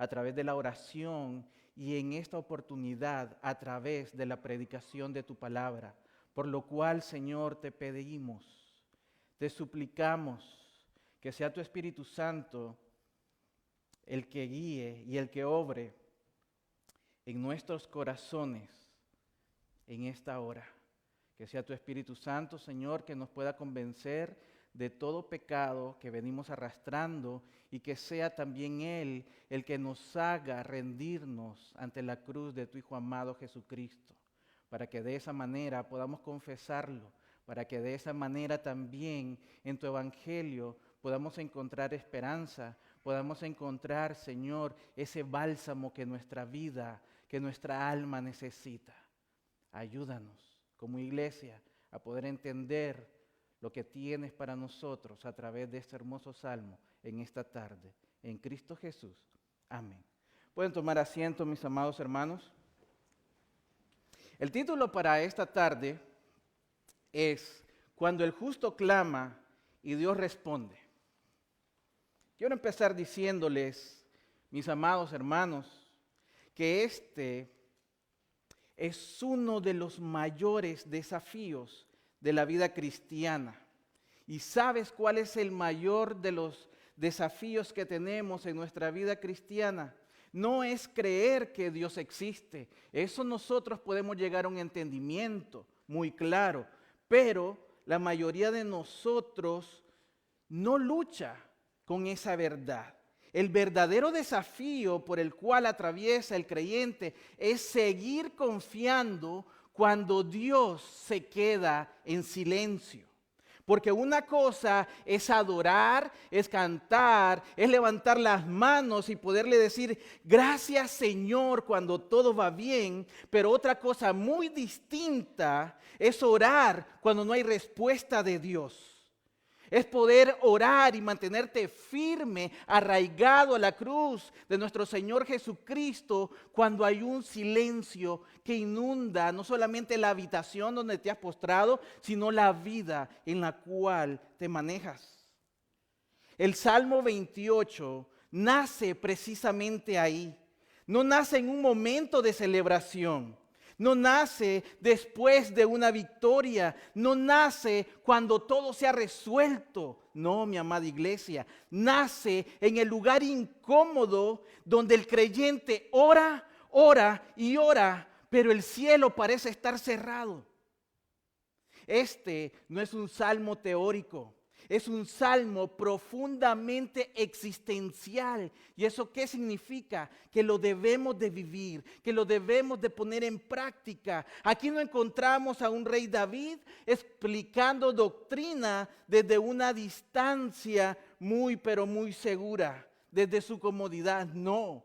a través de la oración y en esta oportunidad a través de la predicación de tu palabra. Por lo cual, Señor, te pedimos, te suplicamos que sea tu Espíritu Santo el que guíe y el que obre en nuestros corazones en esta hora. Que sea tu Espíritu Santo, Señor, que nos pueda convencer de todo pecado que venimos arrastrando y que sea también Él el que nos haga rendirnos ante la cruz de tu Hijo amado Jesucristo, para que de esa manera podamos confesarlo, para que de esa manera también en tu Evangelio podamos encontrar esperanza, podamos encontrar, Señor, ese bálsamo que nuestra vida, que nuestra alma necesita. Ayúdanos como iglesia a poder entender lo que tienes para nosotros a través de este hermoso salmo en esta tarde. En Cristo Jesús. Amén. Pueden tomar asiento, mis amados hermanos. El título para esta tarde es Cuando el justo clama y Dios responde. Quiero empezar diciéndoles, mis amados hermanos, que este es uno de los mayores desafíos de la vida cristiana. ¿Y sabes cuál es el mayor de los desafíos que tenemos en nuestra vida cristiana? No es creer que Dios existe. Eso nosotros podemos llegar a un entendimiento muy claro, pero la mayoría de nosotros no lucha con esa verdad. El verdadero desafío por el cual atraviesa el creyente es seguir confiando cuando Dios se queda en silencio. Porque una cosa es adorar, es cantar, es levantar las manos y poderle decir gracias Señor cuando todo va bien. Pero otra cosa muy distinta es orar cuando no hay respuesta de Dios. Es poder orar y mantenerte firme, arraigado a la cruz de nuestro Señor Jesucristo cuando hay un silencio que inunda no solamente la habitación donde te has postrado, sino la vida en la cual te manejas. El Salmo 28 nace precisamente ahí. No nace en un momento de celebración. No nace después de una victoria, no nace cuando todo se ha resuelto. No, mi amada iglesia, nace en el lugar incómodo donde el creyente ora, ora y ora, pero el cielo parece estar cerrado. Este no es un salmo teórico. Es un salmo profundamente existencial. ¿Y eso qué significa? Que lo debemos de vivir, que lo debemos de poner en práctica. Aquí no encontramos a un rey David explicando doctrina desde una distancia muy, pero muy segura, desde su comodidad. No.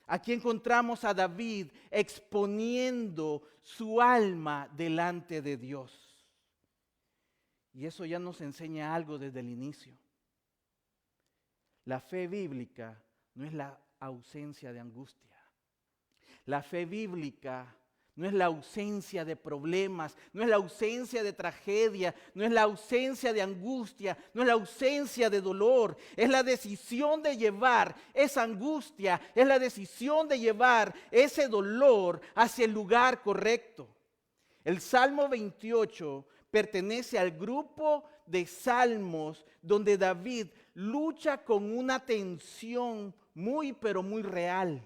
Aquí encontramos a David exponiendo su alma delante de Dios. Y eso ya nos enseña algo desde el inicio. La fe bíblica no es la ausencia de angustia. La fe bíblica no es la ausencia de problemas, no es la ausencia de tragedia, no es la ausencia de angustia, no es la ausencia de dolor. Es la decisión de llevar esa angustia, es la decisión de llevar ese dolor hacia el lugar correcto. El Salmo 28 pertenece al grupo de salmos donde David lucha con una tensión muy pero muy real.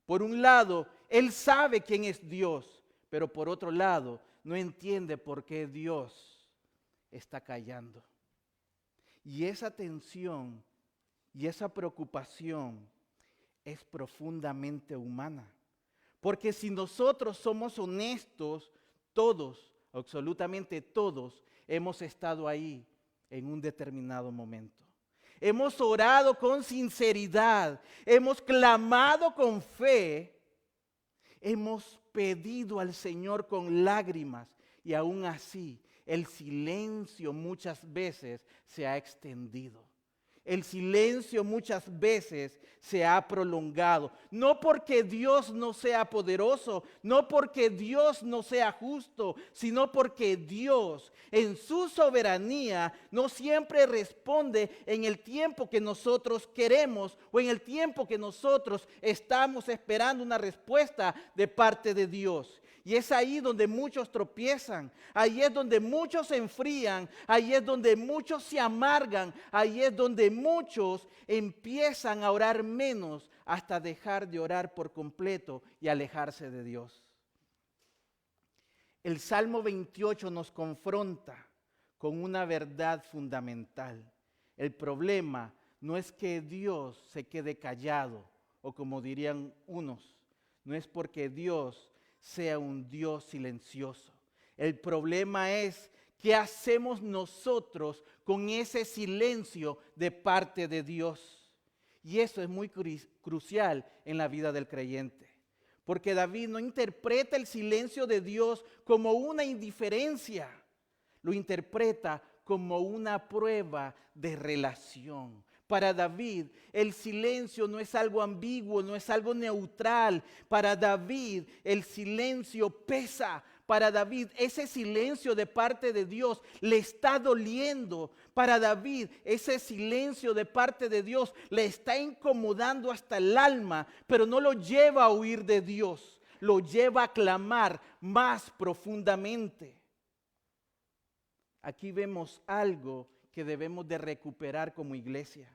Por un lado, él sabe quién es Dios, pero por otro lado, no entiende por qué Dios está callando. Y esa tensión y esa preocupación es profundamente humana. Porque si nosotros somos honestos, todos, absolutamente todos, hemos estado ahí en un determinado momento. Hemos orado con sinceridad, hemos clamado con fe, hemos pedido al Señor con lágrimas y aún así el silencio muchas veces se ha extendido. El silencio muchas veces se ha prolongado, no porque Dios no sea poderoso, no porque Dios no sea justo, sino porque Dios en su soberanía no siempre responde en el tiempo que nosotros queremos o en el tiempo que nosotros estamos esperando una respuesta de parte de Dios. Y es ahí donde muchos tropiezan, ahí es donde muchos se enfrían, ahí es donde muchos se amargan, ahí es donde muchos empiezan a orar menos hasta dejar de orar por completo y alejarse de Dios. El Salmo 28 nos confronta con una verdad fundamental. El problema no es que Dios se quede callado, o como dirían unos, no es porque Dios sea un Dios silencioso. El problema es qué hacemos nosotros con ese silencio de parte de Dios. Y eso es muy crucial en la vida del creyente. Porque David no interpreta el silencio de Dios como una indiferencia, lo interpreta como una prueba de relación. Para David, el silencio no es algo ambiguo, no es algo neutral. Para David, el silencio pesa. Para David, ese silencio de parte de Dios le está doliendo. Para David, ese silencio de parte de Dios le está incomodando hasta el alma, pero no lo lleva a huir de Dios, lo lleva a clamar más profundamente. Aquí vemos algo que debemos de recuperar como iglesia.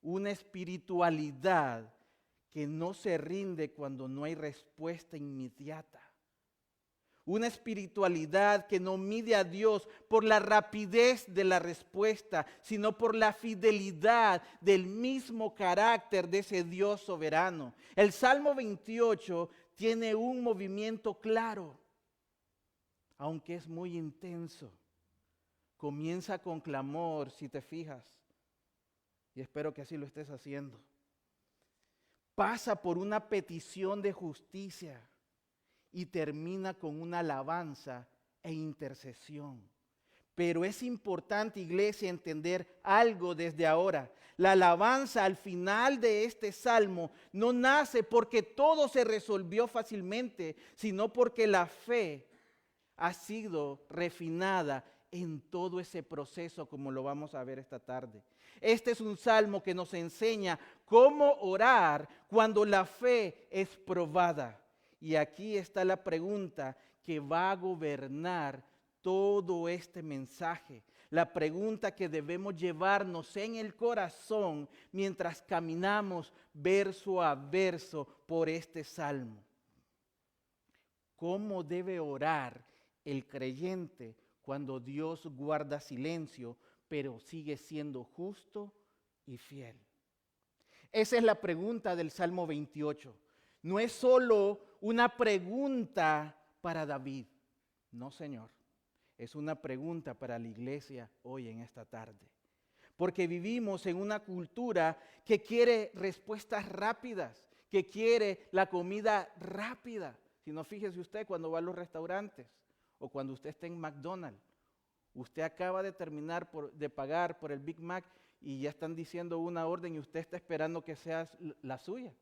Una espiritualidad que no se rinde cuando no hay respuesta inmediata. Una espiritualidad que no mide a Dios por la rapidez de la respuesta, sino por la fidelidad del mismo carácter de ese Dios soberano. El Salmo 28 tiene un movimiento claro, aunque es muy intenso. Comienza con clamor, si te fijas. Y espero que así lo estés haciendo. Pasa por una petición de justicia y termina con una alabanza e intercesión. Pero es importante, iglesia, entender algo desde ahora. La alabanza al final de este salmo no nace porque todo se resolvió fácilmente, sino porque la fe ha sido refinada en todo ese proceso, como lo vamos a ver esta tarde. Este es un salmo que nos enseña cómo orar cuando la fe es probada. Y aquí está la pregunta que va a gobernar todo este mensaje. La pregunta que debemos llevarnos en el corazón mientras caminamos verso a verso por este salmo. ¿Cómo debe orar el creyente cuando Dios guarda silencio, pero sigue siendo justo y fiel? Esa es la pregunta del Salmo 28. No es solo una pregunta para David. No, Señor. Es una pregunta para la iglesia hoy en esta tarde. Porque vivimos en una cultura que quiere respuestas rápidas, que quiere la comida rápida. Si no, fíjese usted cuando va a los restaurantes o cuando usted está en McDonald's. Usted acaba de terminar de pagar por el Big Mac y ya están diciendo una orden y usted está esperando que sea la suya.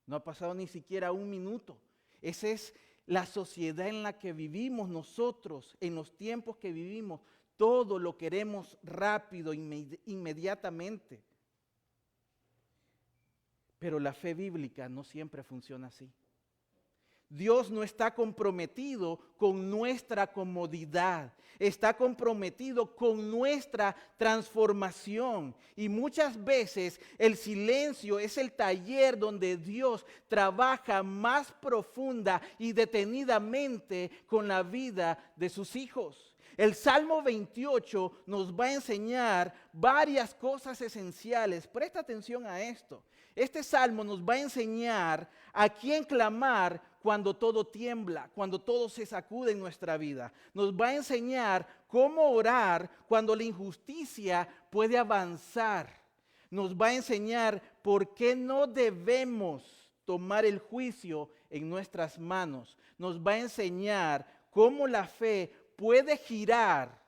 No ha pasado ni siquiera un minuto. Esa es la sociedad en la que vivimos nosotros, en los tiempos que vivimos. Todo lo queremos rápido, inmediatamente. Pero la fe bíblica no siempre funciona así. Dios no está comprometido con nuestra comodidad, está comprometido con nuestra transformación. Y muchas veces el silencio es el taller donde Dios trabaja más profunda y detenidamente con la vida de sus hijos. El Salmo 28 nos va a enseñar varias cosas esenciales. Presta atención a esto. Este salmo nos va a enseñar a quién clamar cuando todo tiembla, cuando todo se sacude en nuestra vida. Nos va a enseñar cómo orar cuando la injusticia puede avanzar. Nos va a enseñar por qué no debemos tomar el juicio en nuestras manos. Nos va a enseñar cómo la fe puede girar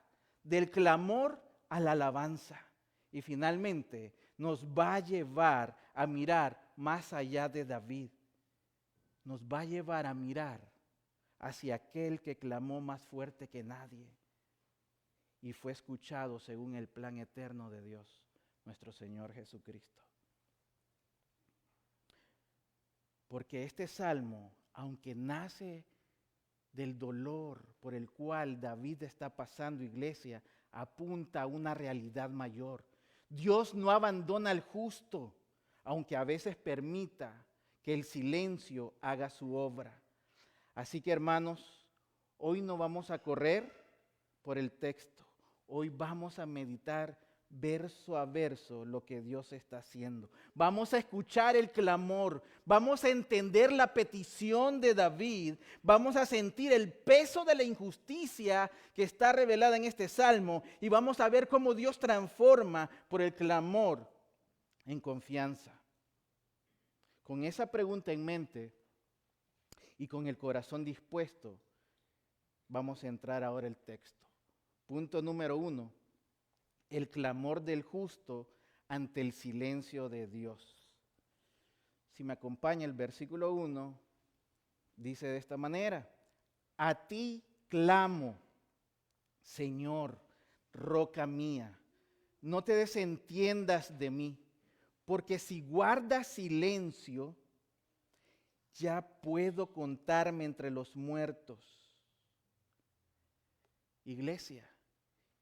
del clamor a la alabanza. Y finalmente nos va a llevar a mirar más allá de David. Nos va a llevar a mirar hacia aquel que clamó más fuerte que nadie y fue escuchado según el plan eterno de Dios, nuestro Señor Jesucristo. Porque este salmo, aunque nace del dolor por el cual David está pasando, iglesia, apunta a una realidad mayor. Dios no abandona al justo, aunque a veces permita que el silencio haga su obra. Así que, hermanos, hoy no vamos a correr por el texto. Hoy vamos a meditar verso a verso lo que Dios está haciendo. Vamos a escuchar el clamor, vamos a entender la petición de David, vamos a sentir el peso de la injusticia que está revelada en este salmo y vamos a ver cómo Dios transforma por el clamor en confianza. Con esa pregunta en mente y con el corazón dispuesto, vamos a entrar ahora al texto. Punto número 1. El clamor del justo ante el silencio de Dios. Si me acompaña el versículo 1, dice de esta manera: a ti clamo, Señor, roca mía, no te desentiendas de mí, porque si guardas silencio, ya puedo contarme entre los muertos. Iglesia,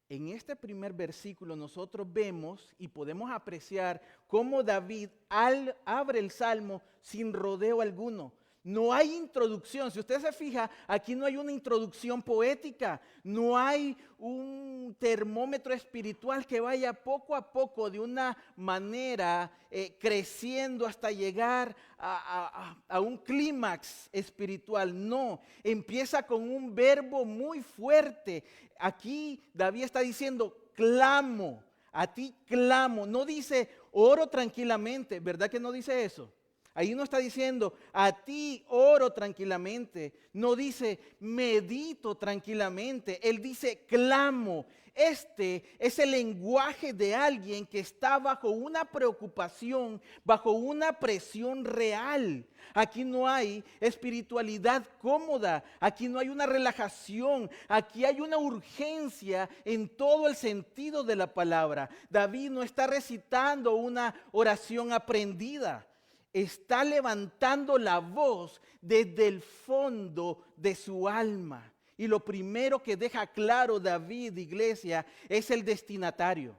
en este primer versículo nosotros vemos y podemos apreciar cómo David abre el salmo sin rodeo alguno. No hay introducción. Si usted se fija, aquí no hay una introducción poética. No hay un termómetro espiritual que vaya poco a poco de una manera creciendo hasta llegar a un clímax espiritual. No, empieza con un verbo muy fuerte. Aquí David está diciendo, clamo, a ti clamo. No dice, oro tranquilamente. ¿Verdad que no dice eso? Ahí no está diciendo, a ti oro tranquilamente. No dice, medito tranquilamente. Él dice, clamo. Este es el lenguaje de alguien que está bajo una preocupación, bajo una presión real. Aquí no hay espiritualidad cómoda. Aquí no hay una relajación. Aquí hay una urgencia en todo el sentido de la palabra. David no está recitando una oración aprendida. Está levantando la voz desde el fondo de su alma. Y lo primero que deja claro David, iglesia, es el destinatario.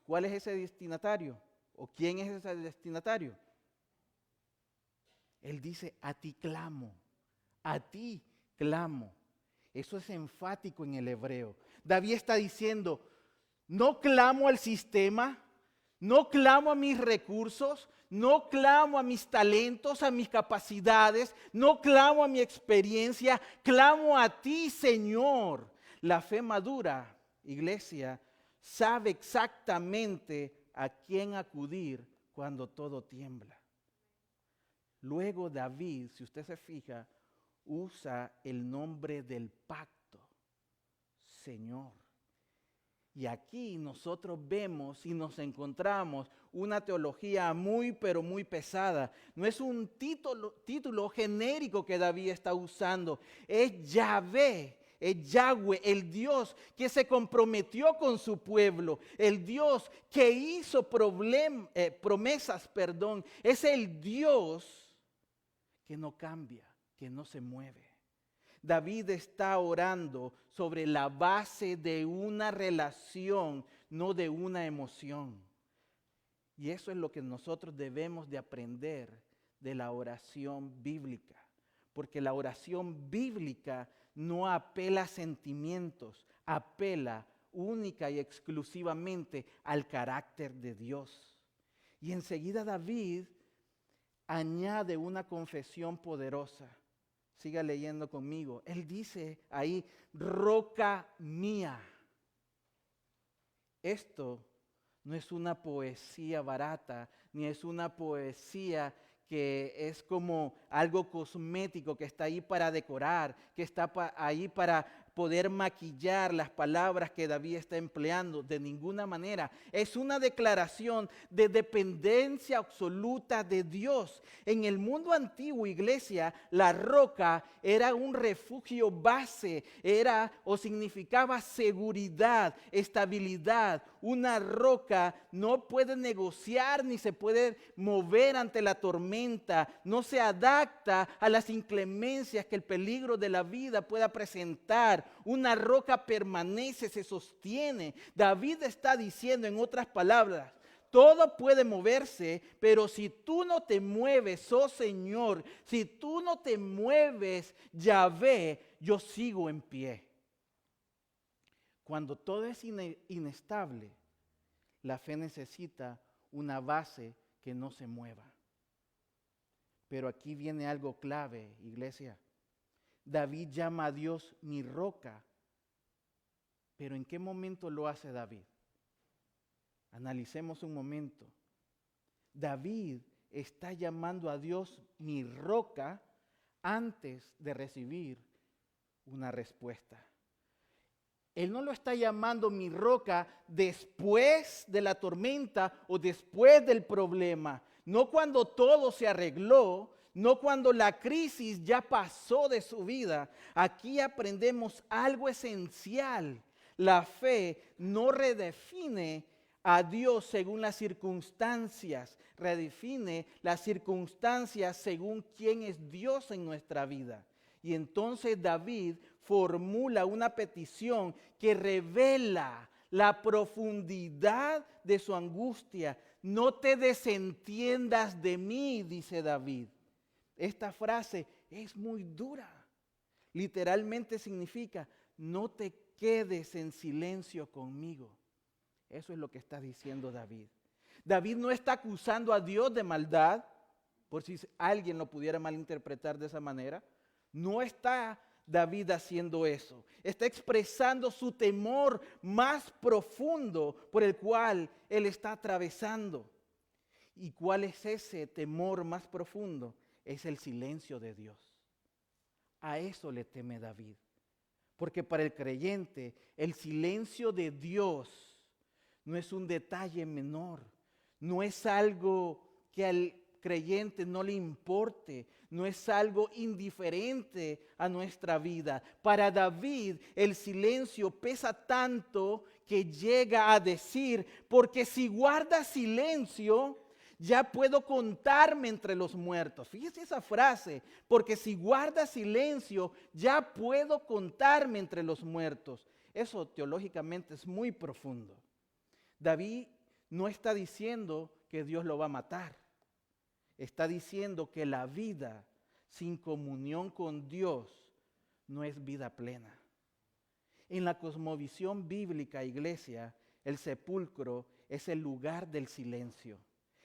¿Cuál es ese destinatario? ¿O quién es ese destinatario? Él dice, a ti clamo, a ti clamo. Eso es enfático en el hebreo. David está diciendo, no clamo al sistema, no clamo a mis recursos, no clamo a mis talentos, a mis capacidades, no clamo a mi experiencia, clamo a ti, Señor. La fe madura, iglesia, sabe exactamente a quién acudir cuando todo tiembla. Luego David, si usted se fija, usa el nombre del pacto, Señor. Y aquí nosotros vemos y nos encontramos una teología muy, pero muy pesada. No es un título genérico que David está usando. Es Yahvé, es Yahweh, el Dios que se comprometió con su pueblo. El Dios que hizo promesas. Es el Dios que no cambia, que no se mueve. David está orando sobre la base de una relación, no de una emoción. Y eso es lo que nosotros debemos de aprender de la oración bíblica. Porque la oración bíblica no apela a sentimientos, apela única y exclusivamente al carácter de Dios. Y enseguida David añade una confesión poderosa. Siga leyendo conmigo. Él dice ahí, roca mía. Esto no es una poesía barata, ni es una poesía que es como algo cosmético, que está ahí para decorar, que está ahí para poder maquillar las palabras que David está empleando de ninguna manera. Es una declaración de dependencia absoluta de Dios. En el mundo antiguo, iglesia, la roca era un refugio base, era o significaba seguridad, estabilidad. Una roca no puede negociar ni se puede mover ante la tormenta, no se adapta a las inclemencias que el peligro de la vida pueda presentar. Una roca permanece, se sostiene. David está diciendo, en otras palabras, todo puede moverse, pero si tú no te mueves, oh Señor, si tú no te mueves, Yahvé, yo sigo en pie. Cuando todo es inestable, la fe necesita una base que no se mueva. Pero aquí viene algo clave, iglesia. David llama a Dios mi roca. Pero ¿en qué momento lo hace David? Analicemos un momento. David está llamando a Dios mi roca antes de recibir una respuesta. Él no lo está llamando mi roca después de la tormenta o después del problema. No cuando todo se arregló, no cuando la crisis ya pasó de su vida. Aquí aprendemos algo esencial. La fe no redefine a Dios según las circunstancias, redefine las circunstancias según quién es Dios en nuestra vida. Y entonces David formula una petición que revela la profundidad de su angustia. No te desentiendas de mí, dice David. Esta frase es muy dura. Literalmente significa, no te quedes en silencio conmigo. Eso es lo que está diciendo David. David no está acusando a Dios de maldad, por si alguien lo pudiera malinterpretar de esa manera. No está David haciendo eso. Está expresando su temor más profundo por el cual él está atravesando. ¿Y cuál es ese temor más profundo? Es el silencio de Dios. A eso le teme David. Porque para el creyente, el silencio de Dios no es un detalle menor. No es algo que al creyente no le importe, no es algo indiferente a nuestra vida. Para David el silencio pesa tanto que llega a decir, porque si guarda silencio, ya puedo contarme entre los muertos. Fíjese esa frase, porque si guarda silencio, ya puedo contarme entre los muertos. Eso teológicamente es muy profundo. David no está diciendo que Dios lo va a matar. Está diciendo que la vida sin comunión con Dios no es vida plena. En la cosmovisión bíblica, iglesia, el sepulcro es el lugar del silencio,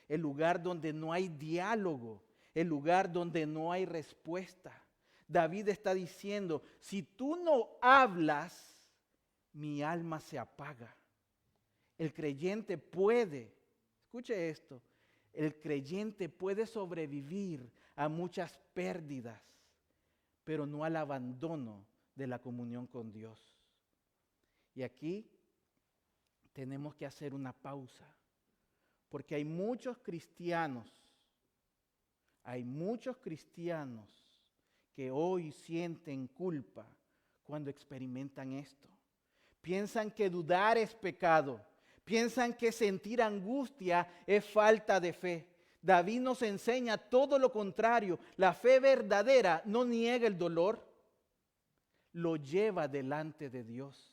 el lugar donde no hay diálogo, el lugar donde no hay respuesta. David está diciendo, si tú no hablas, mi alma se apaga. El creyente puede, escuche esto, el creyente puede sobrevivir a muchas pérdidas, pero no al abandono de la comunión con Dios. Y aquí tenemos que hacer una pausa, porque hay muchos cristianos que hoy sienten culpa cuando experimentan esto. Piensan que dudar es pecado. Piensan que sentir angustia es falta de fe. David nos enseña todo lo contrario. La fe verdadera no niega el dolor, lo lleva delante de Dios.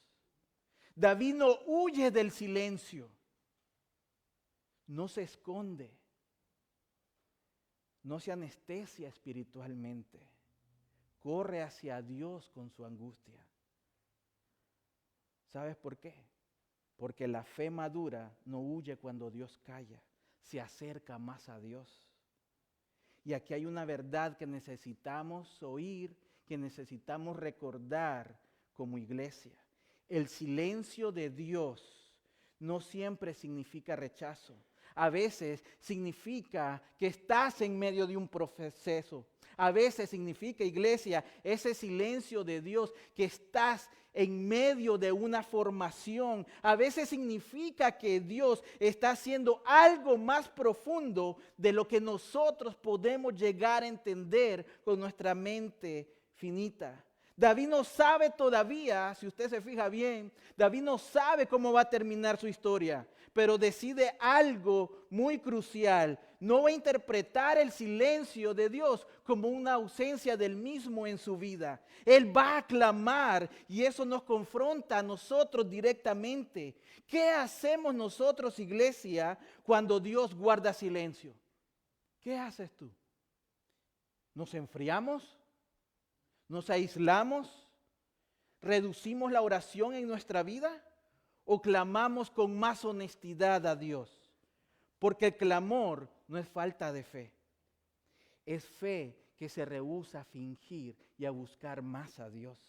David no huye del silencio, no se esconde, no se anestesia espiritualmente, corre hacia Dios con su angustia. ¿Sabes por qué? Porque la fe madura no huye cuando Dios calla, se acerca más a Dios. Y aquí hay una verdad que necesitamos oír, que necesitamos recordar como iglesia. El silencio de Dios no siempre significa rechazo. A veces significa que estás en medio de un proceso. A veces significa, iglesia, ese silencio de Dios que estás en medio de una formación. A veces significa que Dios está haciendo algo más profundo de lo que nosotros podemos llegar a entender con nuestra mente finita. David no sabe todavía, si usted se fija bien, David no sabe cómo va a terminar su historia, pero decide algo muy crucial. No va a interpretar el silencio de Dios como una ausencia del mismo en su vida. Él va a clamar y eso nos confronta a nosotros directamente. ¿Qué hacemos nosotros, iglesia, cuando Dios guarda silencio? ¿Qué haces tú? ¿Nos enfriamos? ¿Nos aislamos? ¿Reducimos la oración en nuestra vida? ¿O clamamos con más honestidad a Dios? Porque el clamor no es falta de fe. Es fe que se rehúsa a fingir y a buscar más a Dios.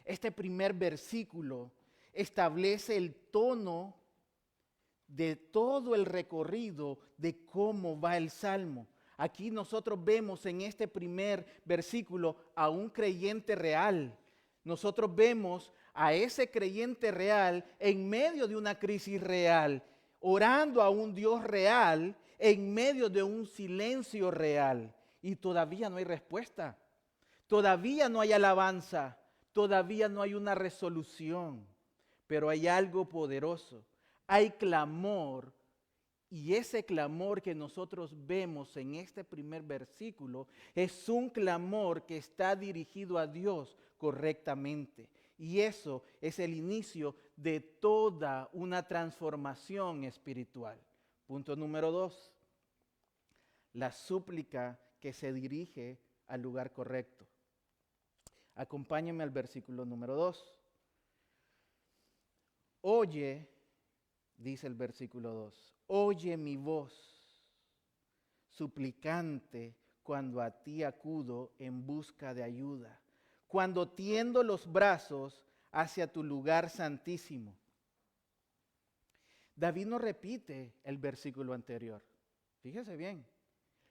Este primer versículo establece el tono de todo el recorrido de cómo va el Salmo. Aquí nosotros vemos en este primer versículo a un creyente real. Nosotros vemos a ese creyente real en medio de una crisis real, orando a un Dios real en medio de un silencio real. Y todavía no hay respuesta, todavía no hay alabanza, todavía no hay una resolución, pero hay algo poderoso, hay clamor. Y ese clamor que nosotros vemos en este primer versículo es un clamor que está dirigido a Dios correctamente. Y eso es el inicio de toda una transformación espiritual. Punto número 2. La súplica que se dirige al lugar correcto. Acompáñenme al versículo número 2. Oye, dice el versículo 2. Oye mi voz, suplicante, cuando a ti acudo en busca de ayuda, cuando tiendo los brazos hacia tu lugar santísimo. David no repite el versículo anterior. Fíjese bien,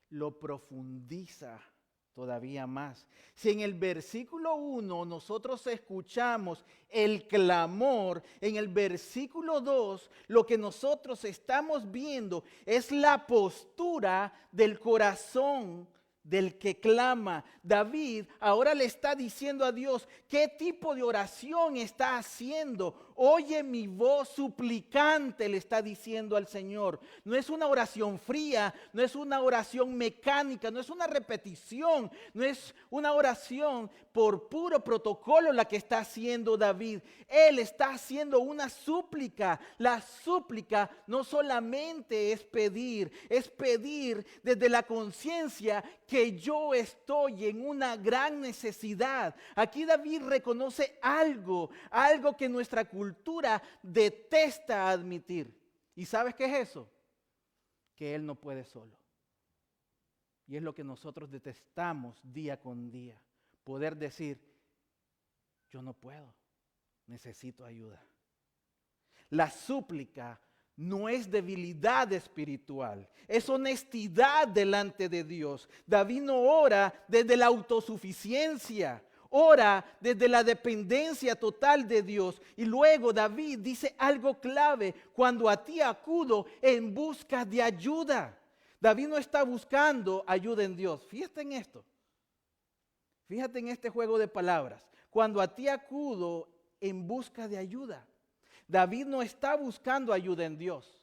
lo profundiza todavía más. Si en el versículo 1 nosotros escuchamos el clamor, en el versículo 2 lo que nosotros estamos viendo es la postura del corazón del que clama. David ahora le está diciendo a Dios qué tipo de oración está haciendo. Oye mi voz suplicante, le está diciendo al Señor. No es una oración fría, no es una oración mecánica, no es una repetición, no es una oración por puro protocolo la que está haciendo David. Él está haciendo una súplica. La súplica no solamente es pedir desde la conciencia que yo estoy en una gran necesidad. Aquí David reconoce algo que nuestra cultura detesta admitir. ¿Y sabes qué es eso? Que él no puede solo. Y es lo que nosotros detestamos día con día. Poder decir, yo no puedo, necesito ayuda. La súplica no es debilidad espiritual, es honestidad delante de Dios. David no ora desde la autosuficiencia, ora desde la dependencia total de Dios. Y luego David dice algo clave: cuando a ti acudo en busca de ayuda. David no está buscando ayuda en Dios. Fíjate en esto. Fíjate en este juego de palabras. Cuando a ti acudo en busca de ayuda. David no está buscando ayuda en Dios.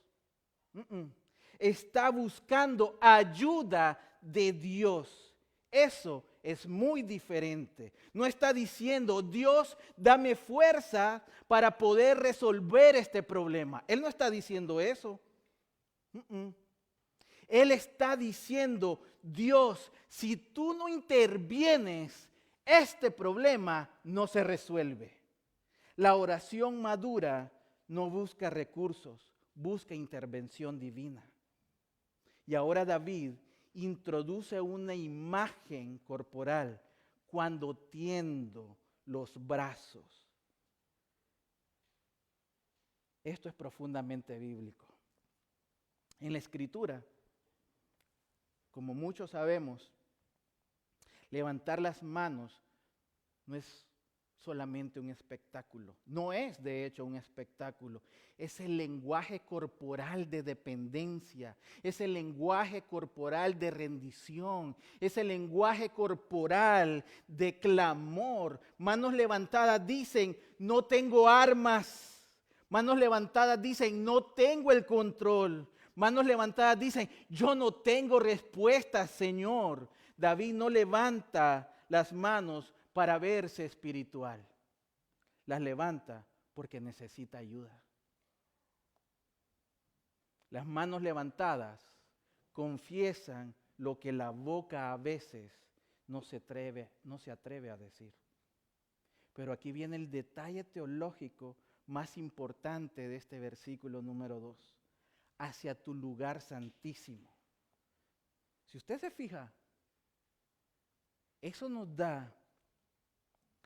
Está buscando ayuda de Dios. Eso es muy diferente. No está diciendo, Dios, dame fuerza para poder resolver este problema. Él no está diciendo eso. Él está diciendo, Dios, si tú no intervienes, este problema no se resuelve. La oración madura no busca recursos, busca intervención divina. Y ahora David introduce una imagen corporal cuando tiendo los brazos. Esto es profundamente bíblico. En la Escritura, como muchos sabemos, Levantar las manos no es solamente un espectáculo, no es de hecho un espectáculo, es el lenguaje corporal de dependencia, es el lenguaje corporal de rendición, es el lenguaje corporal de clamor. Manos levantadas dicen, no tengo armas. Manos levantadas dicen, no tengo el control. Manos levantadas dicen, yo no tengo respuesta, Señor. David no levanta las manos para verse espiritual. Las levanta porque necesita ayuda. Las manos levantadas confiesan lo que la boca a veces no se atreve a decir. Pero aquí viene el detalle teológico más importante de este versículo número 2. Hacia tu lugar santísimo. Si usted se fija, eso nos da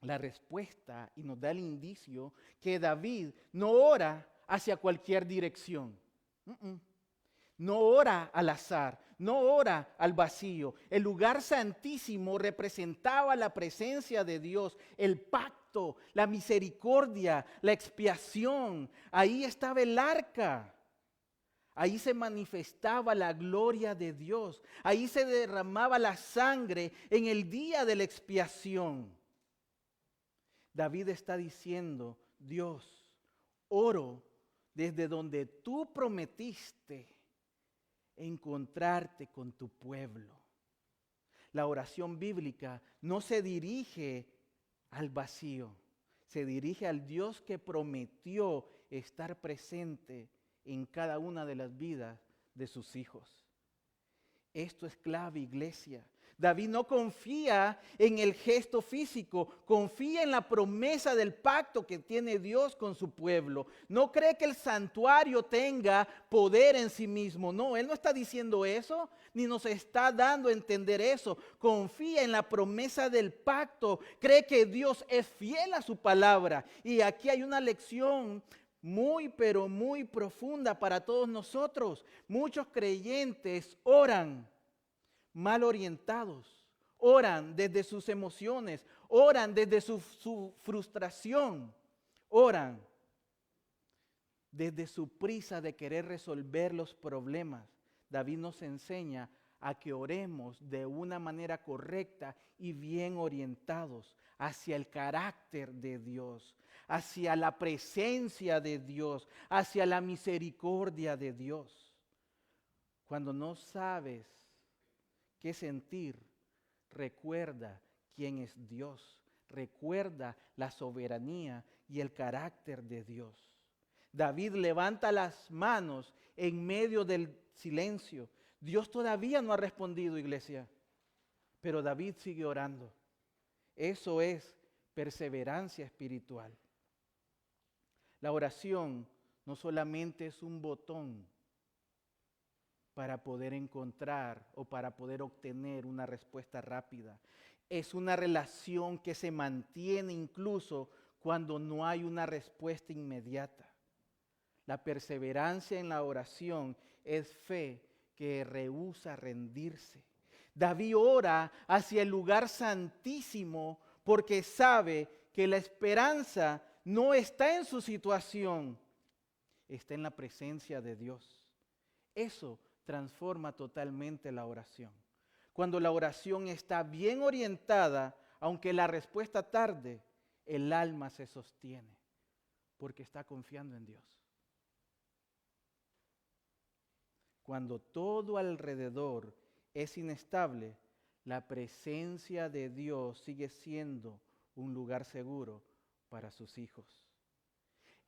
la respuesta y nos da el indicio que David no ora hacia cualquier dirección. No ora al azar, no ora al vacío. El lugar santísimo representaba la presencia de Dios, el pacto, la misericordia, la expiación. Ahí estaba el arca. Ahí se manifestaba la gloria de Dios. Ahí se derramaba la sangre en el día de la expiación. David está diciendo, Dios, oro desde donde tú prometiste encontrarte con tu pueblo. La oración bíblica no se dirige al vacío, se dirige al Dios que prometió estar presente en cada una de las vidas de sus hijos. Esto es clave, iglesia. David no confía en el gesto físico, confía en la promesa del pacto que tiene Dios con su pueblo. No cree que el santuario tenga poder en sí mismo. No, él no está diciendo eso, ni nos está dando a entender eso. Confía en la promesa del pacto, cree que Dios es fiel a su palabra. Y aquí hay una lección muy, pero muy profunda para todos nosotros. Muchos creyentes oran mal orientados, oran desde sus emociones, oran desde su frustración, oran desde su prisa de querer resolver los problemas. David nos enseña a que oremos de una manera correcta y bien orientados hacia el carácter de Dios, hacia la presencia de Dios, hacia la misericordia de Dios. Cuando no sabes qué sentir, recuerda quién es Dios, recuerda la soberanía y el carácter de Dios. David levanta las manos en medio del silencio. Dios todavía no ha respondido, iglesia, pero David sigue orando. Eso es perseverancia espiritual. La oración no solamente es un botón para poder encontrar o para poder obtener una respuesta rápida. Es una relación que se mantiene incluso cuando no hay una respuesta inmediata. La perseverancia en la oración es fe que rehúsa rendirse. David ora hacia el lugar santísimo porque sabe que la esperanza no está en su situación, está en la presencia de Dios. Eso transforma totalmente la oración. Cuando la oración está bien orientada, aunque la respuesta tarde, el alma se sostiene porque está confiando en Dios. Cuando todo alrededor es inestable, la presencia de Dios sigue siendo un lugar seguro para sus hijos.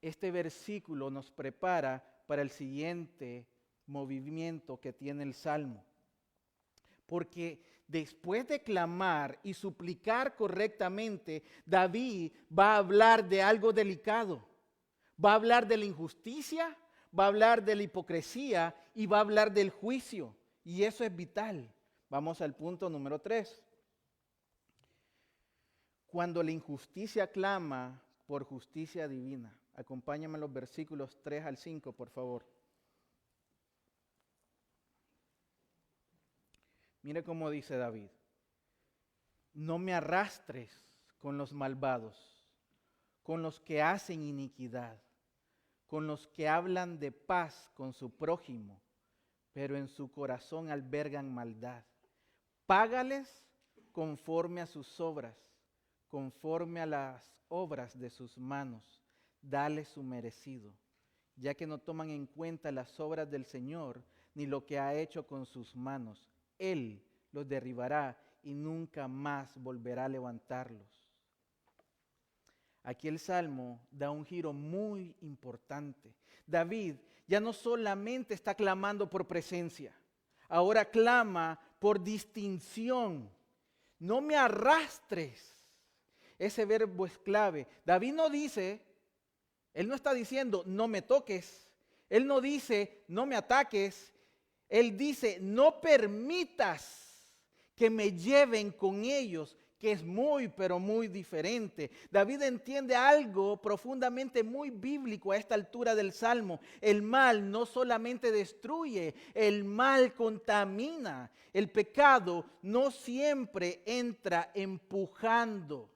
Este versículo nos prepara para el siguiente movimiento que tiene el Salmo. Porque después de clamar y suplicar correctamente, David va a hablar de algo delicado. Va a hablar de la injusticia, va a hablar de la hipocresía y va a hablar del juicio. Y eso es vital. Vamos al punto número 3. Cuando la injusticia clama por justicia divina. Acompáñame a los versículos 3 al 5, por favor. Mire cómo dice David. no me arrastres con los malvados, con los que hacen iniquidad, con los que hablan de paz con su prójimo, pero en su corazón albergan maldad. Págales conforme a sus obras, conforme a las obras de sus manos. Dale su merecido, ya que no toman en cuenta las obras del Señor, ni lo que ha hecho con sus manos. Él los derribará y nunca más volverá a levantarlos. Aquí el Salmo da un giro muy importante. David ya no solamente está clamando por presencia, ahora clama por distinción. No me arrastres. Ese verbo es clave. David no dice, él no está diciendo no me toques. Él no dice no me ataques. Él dice no permitas que me lleven con ellos, que es muy, pero muy diferente. David entiende algo profundamente muy bíblico a esta altura del Salmo. El mal no solamente destruye, el mal contamina. El pecado no siempre entra empujando,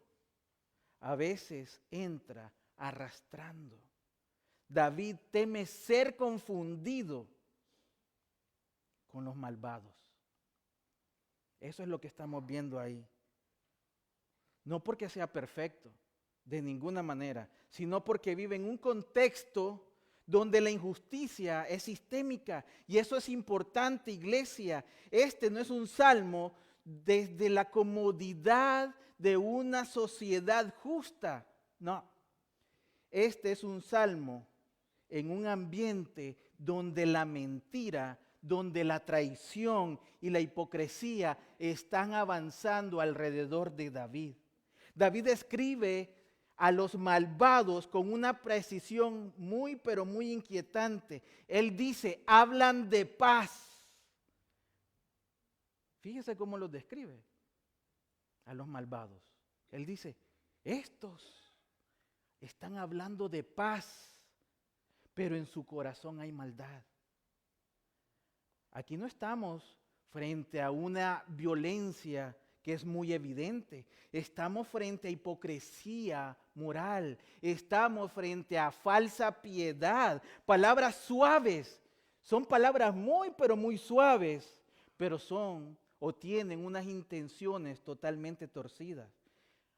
a veces entra arrastrando. David teme ser confundido con los malvados. Eso es lo que estamos viendo ahí. No porque sea perfecto, de ninguna manera, sino porque vive en un contexto donde la injusticia es sistémica. Y eso es importante, iglesia. Este no es un salmo desde la comodidad de una sociedad justa. No, este es un salmo en un ambiente donde la mentira, donde la traición y la hipocresía están avanzando alrededor de David. David escribe a los malvados con una precisión muy, pero muy inquietante. Él dice, hablan de paz. Fíjese cómo los describe a los malvados. Él dice, estos están hablando de paz, pero en su corazón hay maldad. Aquí no estamos frente a una violencia que es muy evidente. Estamos frente a hipocresía moral. Estamos frente a falsa piedad. Palabras suaves. Son palabras muy, pero muy suaves, pero son o tienen unas intenciones totalmente torcidas.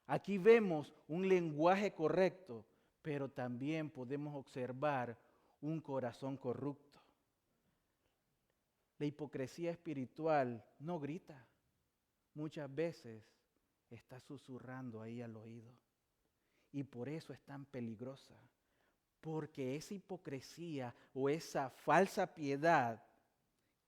Aquí vemos un lenguaje correcto, pero también podemos observar un corazón corrupto. La hipocresía espiritual no grita. Muchas veces está susurrando ahí al oído. Y por eso es tan peligrosa. Porque esa hipocresía o esa falsa piedad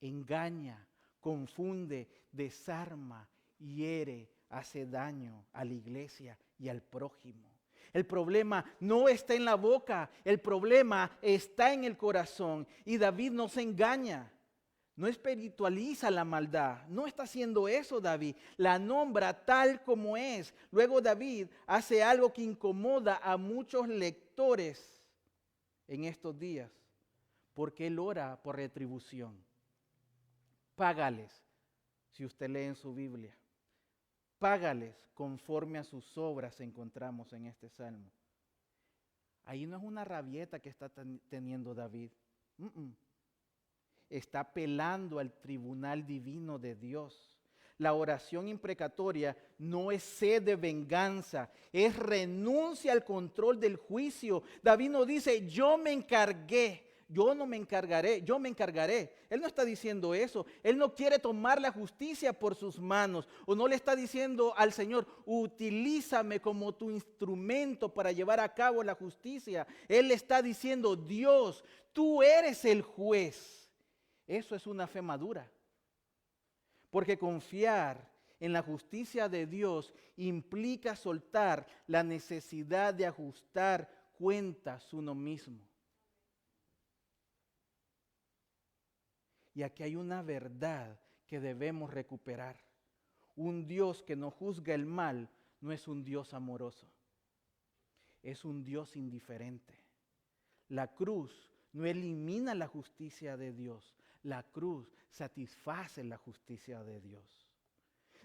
engaña, confunde, desarma, hiere, hace daño a la iglesia y al prójimo. El problema no está en la boca, el problema está en el corazón. Y David no se engaña. No espiritualiza la maldad, no está haciendo eso David, la nombra tal como es. Luego David hace algo que incomoda a muchos lectores en estos días, porque él ora por retribución. Págales, si usted lee en su Biblia, págales conforme a sus obras encontramos en este salmo. Ahí no es una rabieta que está teniendo David. Está apelando al tribunal divino de Dios. La oración imprecatoria no es sed de venganza, es renuncia al control del juicio. David no dice, yo me encargué, yo no me encargaré, yo me encargaré. Él no está diciendo eso. Él no quiere tomar la justicia por sus manos. O no le está diciendo al Señor, utilízame como tu instrumento para llevar a cabo la justicia. Él le está diciendo, Dios, tú eres el juez. Eso es una fe madura. Porque confiar en la justicia de Dios implica soltar la necesidad de ajustar cuentas uno mismo. Y aquí hay una verdad que debemos recuperar. Un Dios que no juzga el mal no es un Dios amoroso. Es un Dios indiferente. La cruz no elimina la justicia de Dios. La cruz satisface la justicia de Dios.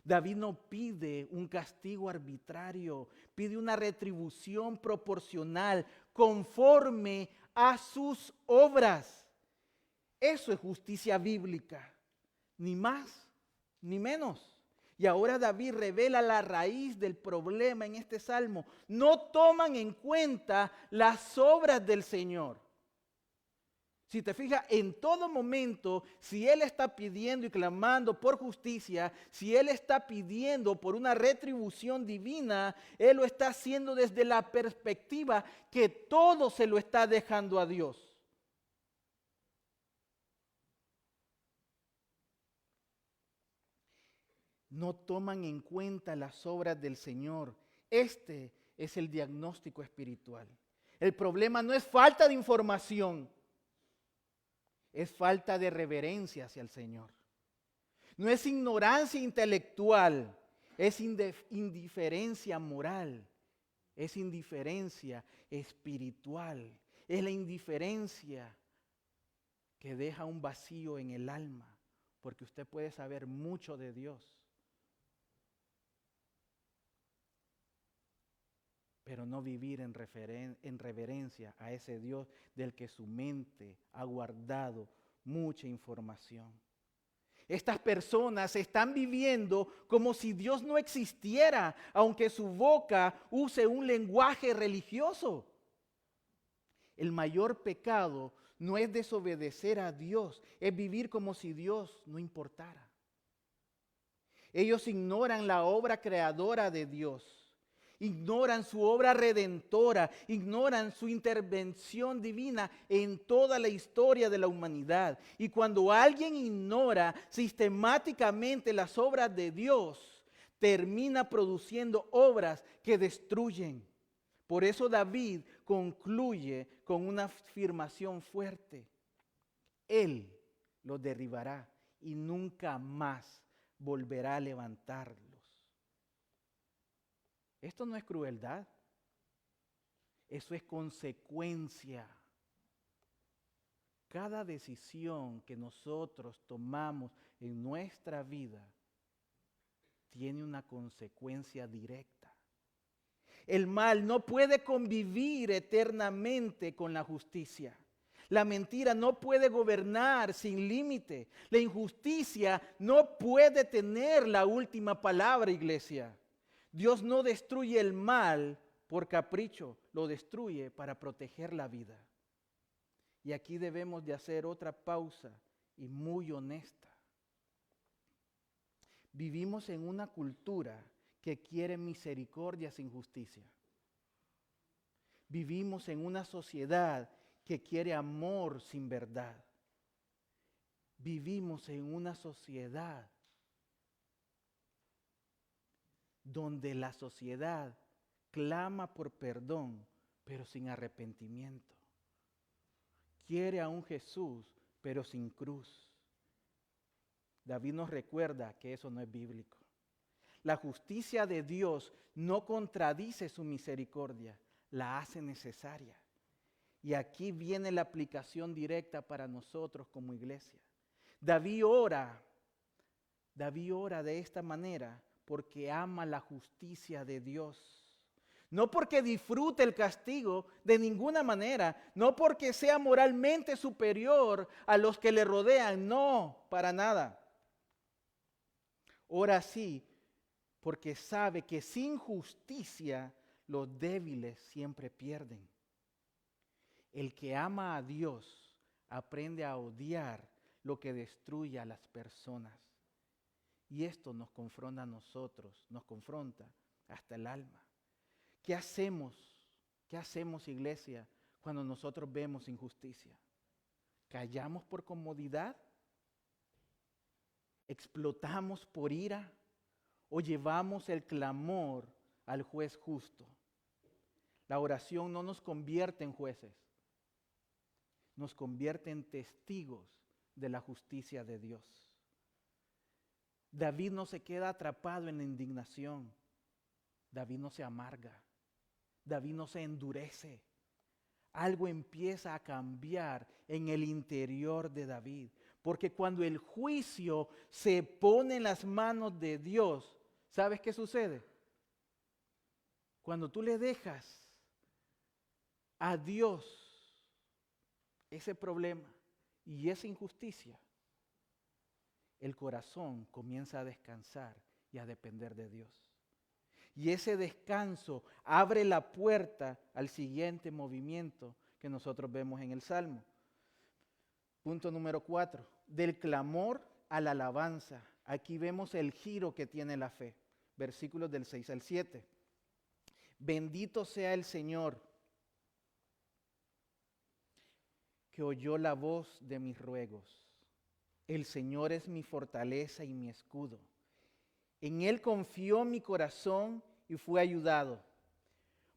David no pide un castigo arbitrario, pide una retribución proporcional conforme a sus obras. Eso es justicia bíblica, ni más ni menos. Y ahora David revela la raíz del problema en este salmo. No toman en cuenta las obras del Señor. Si te fijas, en todo momento, si Él está pidiendo y clamando por justicia, si Él está pidiendo por una retribución divina, Él lo está haciendo desde la perspectiva que todo se lo está dejando a Dios. No toman en cuenta las obras del Señor. Este es el diagnóstico espiritual. El problema no es falta de información, es falta de reverencia hacia el Señor. No es ignorancia intelectual, es indiferencia moral, es indiferencia espiritual, es la indiferencia que deja un vacío en el alma, porque usted puede saber mucho de Dios, pero no vivir en reverencia a ese Dios del que su mente ha guardado mucha información. Estas personas están viviendo como si Dios no existiera, aunque su boca use un lenguaje religioso. El mayor pecado no es desobedecer a Dios, es vivir como si Dios no importara. Ellos ignoran la obra creadora de Dios. Ignoran su obra redentora, ignoran su intervención divina en toda la historia de la humanidad. Y cuando alguien ignora sistemáticamente las obras de Dios, termina produciendo obras que destruyen. Por eso David concluye con una afirmación fuerte. Él los derribará y nunca más volverá a levantarlos. Esto no es crueldad, eso es consecuencia. Cada decisión que nosotros tomamos en nuestra vida tiene una consecuencia directa. El mal no puede convivir eternamente con la justicia. La mentira no puede gobernar sin límite. La injusticia no puede tener la última palabra, iglesia. Dios no destruye el mal por capricho, lo destruye para proteger la vida. Y aquí debemos de hacer otra pausa y muy honesta. Vivimos en una cultura que quiere misericordia sin justicia. Vivimos en una sociedad que quiere amor sin verdad. Vivimos en una sociedad donde la sociedad clama por perdón, pero sin arrepentimiento. Quiere a un Jesús, pero sin cruz. David nos recuerda que eso no es bíblico. La justicia de Dios no contradice su misericordia, la hace necesaria. Y aquí viene la aplicación directa para nosotros como iglesia. David ora de esta manera porque ama la justicia de Dios. No porque disfrute el castigo de ninguna manera, no porque sea moralmente superior a los que le rodean, no, para nada. Ora así porque sabe que sin justicia los débiles siempre pierden. El que ama a Dios aprende a odiar lo que destruye a las personas. Y esto nos confronta a nosotros, nos confronta hasta el alma. ¿Qué hacemos? ¿Qué hacemos, iglesia, cuando nosotros vemos injusticia? ¿Callamos por comodidad? ¿Explotamos por ira? ¿O llevamos el clamor al juez justo? La oración no nos convierte en jueces, nos convierte en testigos de la justicia de Dios. David no se queda atrapado en la indignación. David no se amarga. David no se endurece. Algo empieza a cambiar en el interior de David. Porque cuando el juicio se pone en las manos de Dios, ¿sabes qué sucede? Cuando tú le dejas a Dios ese problema y esa injusticia, el corazón comienza a descansar y a depender de Dios. Y ese descanso abre la puerta al siguiente movimiento que nosotros vemos en el Salmo. Punto número 4, del clamor a la alabanza. Aquí vemos el giro que tiene la fe. Versículos del 6 al 7. Bendito sea el Señor, que oyó la voz de mis ruegos. El Señor es mi fortaleza y mi escudo. En Él confió mi corazón y fue ayudado.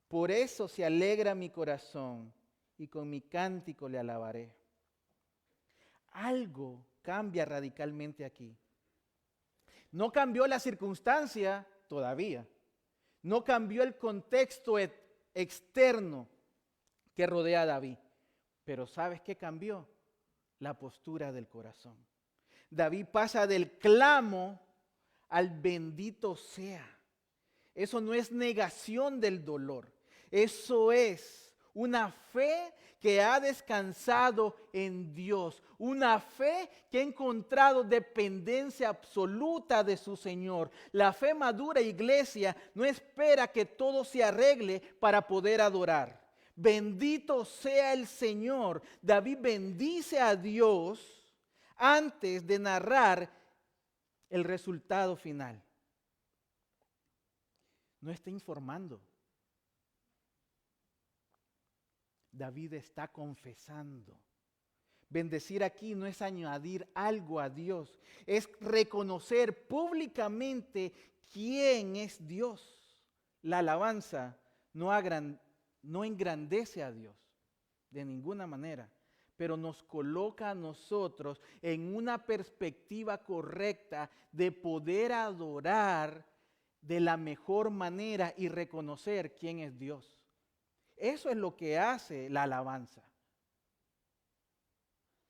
Por eso se alegra mi corazón y con mi cántico le alabaré. Algo cambia radicalmente aquí. No cambió la circunstancia todavía. No cambió el contexto externo que rodea a David. Pero ¿sabes qué cambió? La postura del corazón. David pasa del clamo al bendito sea. Eso no es negación del dolor. Eso es una fe que ha descansado en Dios. Una fe que ha encontrado dependencia absoluta de su Señor. La fe madura, iglesia, no espera que todo se arregle para poder adorar. Bendito sea el Señor. David bendice a Dios antes de narrar el resultado final. No está informando. David está confesando. Bendecir aquí no es añadir algo a Dios, es reconocer públicamente quién es Dios. La alabanza no engrandece a Dios de ninguna manera, pero nos coloca a nosotros en una perspectiva correcta de poder adorar de la mejor manera y reconocer quién es Dios. Eso es lo que hace la alabanza.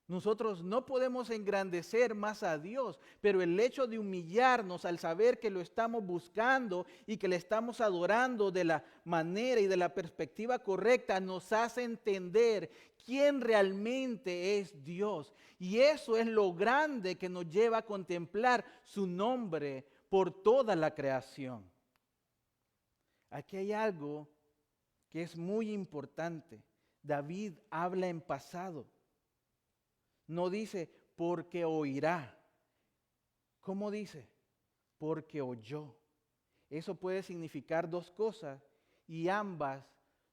Nosotros no podemos engrandecer más a Dios, pero el hecho de humillarnos al saber que lo estamos buscando y que le estamos adorando de la manera y de la perspectiva correcta nos hace entender quién realmente es Dios. Y eso es lo grande que nos lleva a contemplar su nombre por toda la creación. Aquí hay algo que es muy importante. David habla en pasado. No dice porque oirá. ¿Cómo dice? Porque oyó. Eso puede significar dos cosas y ambas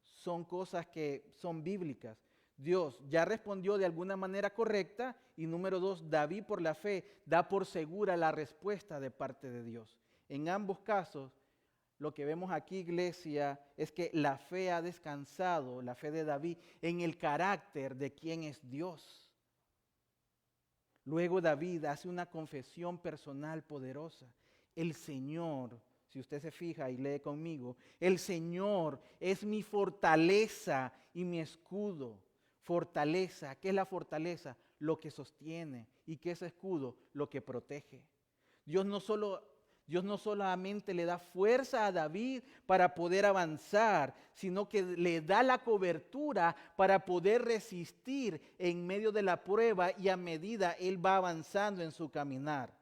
son cosas que son bíblicas. Dios ya respondió de alguna manera correcta y número dos, David por la fe da por segura la respuesta de parte de Dios. En ambos casos, lo que vemos aquí, iglesia, es que la fe ha descansado, la fe de David, en el carácter de quién es Dios. Luego David hace una confesión personal poderosa. El Señor, si usted se fija y lee conmigo, el Señor es mi fortaleza y mi escudo. Fortaleza, ¿qué es la fortaleza? Lo que sostiene. ¿Y qué es escudo? Lo que protege. Dios no solamente le da fuerza a David para poder avanzar, sino que le da la cobertura para poder resistir en medio de la prueba y a medida él va avanzando en su caminar.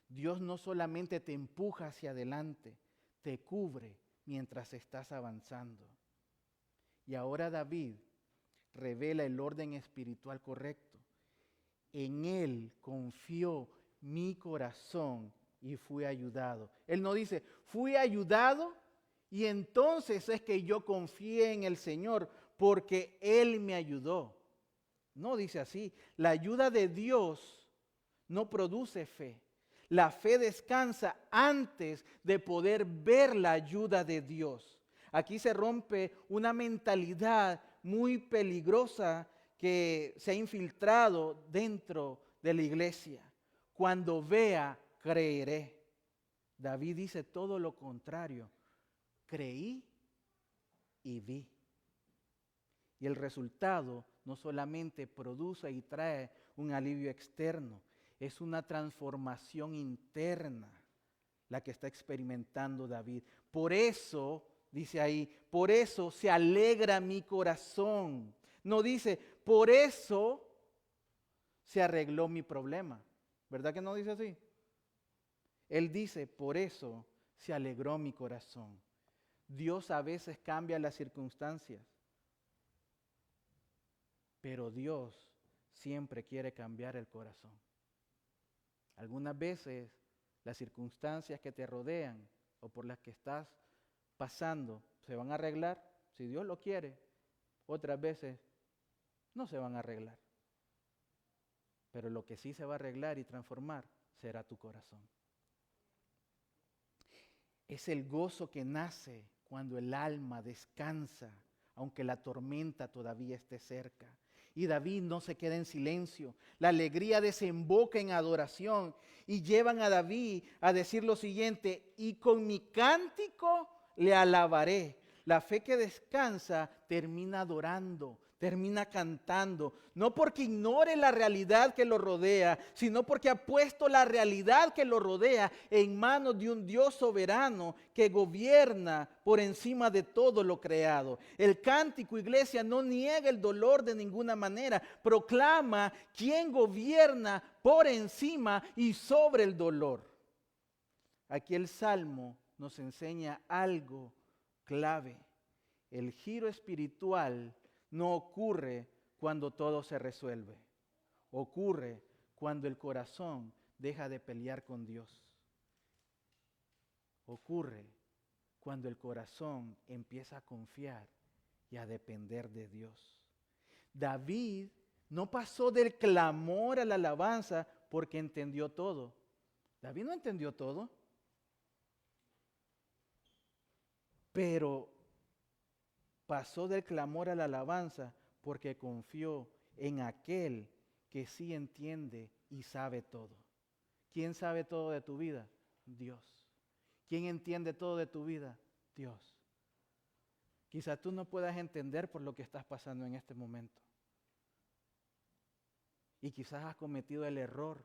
Dios no solamente te empuja hacia adelante, te cubre mientras estás avanzando. Y ahora David revela el orden espiritual correcto. En él confió mi corazón y fui ayudado. Él no dice, fui ayudado y entonces es que yo confié en el Señor porque Él me ayudó. No dice así. La ayuda de Dios no produce fe. La fe descansa antes de poder ver la ayuda de Dios. Aquí se rompe una mentalidad muy peligrosa que se ha infiltrado dentro de la iglesia. Cuando vea, creeré. David dice todo lo contrario. Creí y vi. Y el resultado no solamente produce y trae un alivio externo, es una transformación interna la que está experimentando David. Por eso, dice ahí, por eso se alegra mi corazón. No dice, por eso se arregló mi problema. ¿Verdad que no dice así? Él dice, por eso se alegró mi corazón. Dios a veces cambia las circunstancias, pero Dios siempre quiere cambiar el corazón. Algunas veces las circunstancias que te rodean o por las que estás pasando se van a arreglar si Dios lo quiere. Otras veces no se van a arreglar. Pero lo que sí se va a arreglar y transformar será tu corazón. Es el gozo que nace cuando el alma descansa, aunque la tormenta todavía esté cerca. Y David no se queda en silencio. La alegría desemboca en adoración y llevan a David a decir lo siguiente: y con mi cántico le alabaré. La fe que descansa termina adorando, termina cantando, no porque ignore la realidad que lo rodea, sino porque ha puesto la realidad que lo rodea en manos de un Dios soberano que gobierna por encima de todo lo creado. El cántico, iglesia, no niega el dolor de ninguna manera, proclama quién gobierna por encima y sobre el dolor. Aquí el Salmo nos enseña algo clave. El giro espiritual no ocurre cuando todo se resuelve. Ocurre cuando el corazón deja de pelear con Dios. Ocurre cuando el corazón empieza a confiar y a depender de Dios. David no pasó del clamor a la alabanza porque entendió todo. David no entendió todo, pero pasó del clamor a la alabanza porque confió en aquel que sí entiende y sabe todo. ¿Quién sabe todo de tu vida? Dios. ¿Quién entiende todo de tu vida? Dios. Quizá tú no puedas entender por lo que estás pasando en este momento. Y quizás has cometido el error